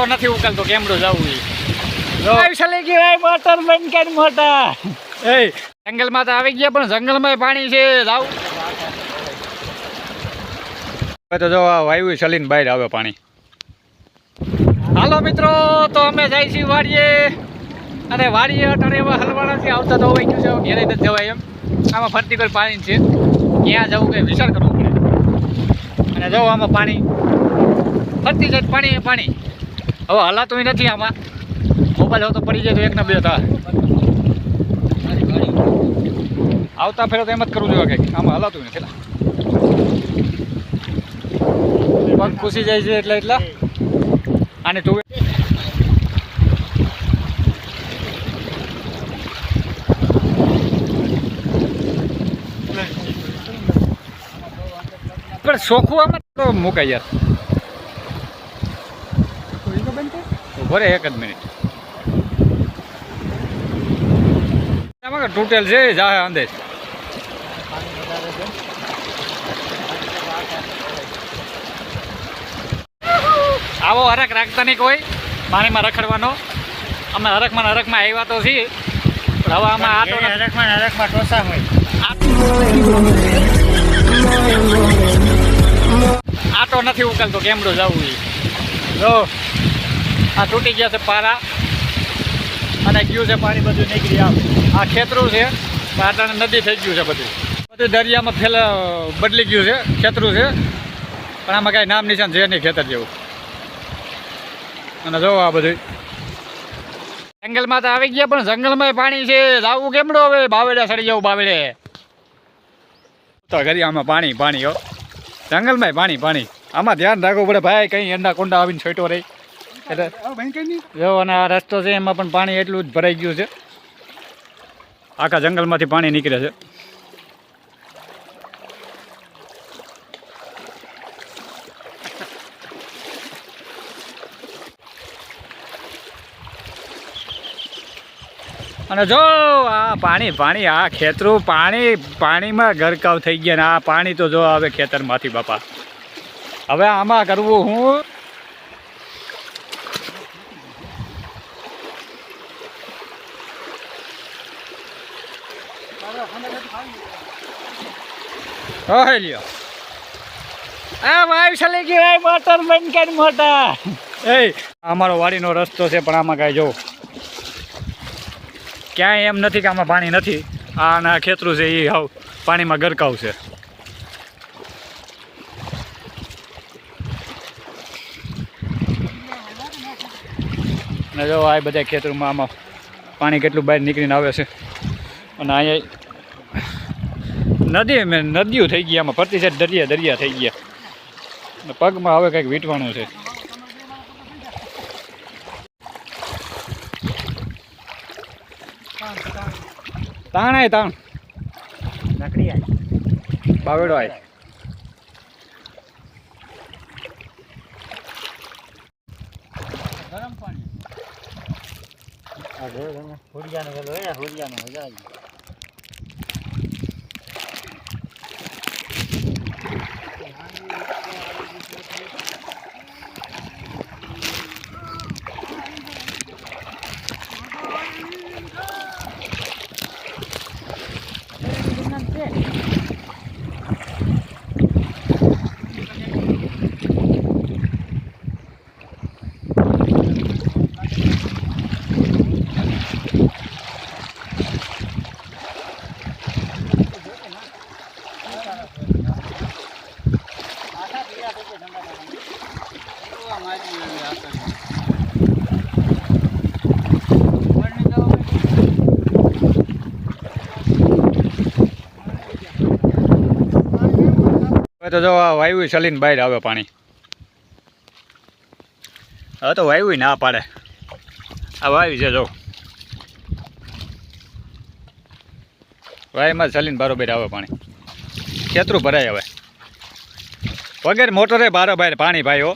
આટો નથી ઉકલતો કેમડું જવું ચલી ગયું મોટર બંધ કરી મોટા એ જંગલમાં તો આવી ગયા પણ જંગલમાં પાણી છે જાવ તો જો વાયુ ચલીને બહાર આવે પાણી. હાલો મિત્રો, તો અમે જાય છીએ વાડીએ અને વાડીએ અટાણે એવા હલવાડાથી આવતા તો હોય ગયું છે, ઘેરે નથી જવાય એમ. આમાં ફરતી કોઈ પાણી છે, ક્યાં જવું કંઈ વિચાર કરવો પડે. અને જો આમાં પાણી ફરતી જાય પાણી પાણી. હવે હલાતું નથી આમાં, મોબાઈલ હવે તો પડી જાય તો એકના બે થાય. આવતા ફેરો તો એમ જ કરવું જોઈએ કંઈક, આમાં હલાતું નથી. પગ ખુશી જાય છે એટલા અને તું પણ ચોખ્ખું આમાં તો મુકાય યાર. ભરે એક જ મિનિટ આમાં તૂટેલ છે જા અંદર. આવો હરખ રાખતા નહીં કોઈ પાણીમાં રખડવાનો. અમે હરખમાં આવ્યા તો છીએ પણ હવે આમાં આટો હરખમાં ટોસા હોય. આટો નથી ઉકલતો કેમડું જવું જો આ તૂટી ગયા છે પારા અને ગયું છે પાણી બધું નીકળી આવે. આ ખેતરું છે પાટણ નદી થઈ ગયું છે બધું દરિયામાં બદલી ગયું છે ખેતરું છે પણ આમાં કાંઈ નામ નિશાન છે નહીં ખેતર જેવું. અને જો આ બધું જંગલમાં તો આવી ગયા પણ જંગલમાં પાણી છે જાવું કેમડું હવે બાવેડા સડી જવું બાવેડે તો ઘરી આમાં પાણી પાણી હો જંગલમાં પાણી આમાં ધ્યાન રાખવું પડે ભાઈ. કંઈ એંડા કોંડા આવીને છોટો રહી એટલે જો અને આ રસ્તો છે એમાં પણ પાણી એટલું જ ભરાઈ ગયું છે. આખા જંગલમાંથી પાણી નીકળે છે. અને જો આ પાણી આ ખેતરું પાણીમાં ગરકાવ થઈ ગયા ને આ પાણી તો જો આવે ખેતરમાંથી બાપા. હવે આમાં કરવું હું લ્યો આ વાયુ ચલી ગયું મોટર બંધ કરી મોટા. એ અમારો વાડીનો રસ્તો છે પણ આમાં કાંઈ જો ક્યાંય એમ નથી કે આમાં પાણી નથી. આ ના ખેતરું છે એ હાવ પાણીમાં ગરકાવ છે. ને જો આ બધા ખેતરોમાં આમાં પાણી કેટલું બહાર નીકળીને આવે છે. અને અહીંયા નદીઓ થઈ ગઈ આમાં ફરતી સાઈડ દરિયા થઈ ગયા. પગમાં હવે કંઈક વીંટવાનું છે. તાણ લાકડી બાવેડો આય ગરમ પાણી હોરિયાનો મજા આવી. તો જો આ વાયુ ચલીને બહાર આવે પાણી. હવે તો વાયુ ના પાડે. આ વાયુ છે જો વાયુમાં ચલીને બારોબાર આવે પાણી. ખેતરું ભરાય હવે વગેરે મોટરે બારોબાર પાણી ભાઈ હો.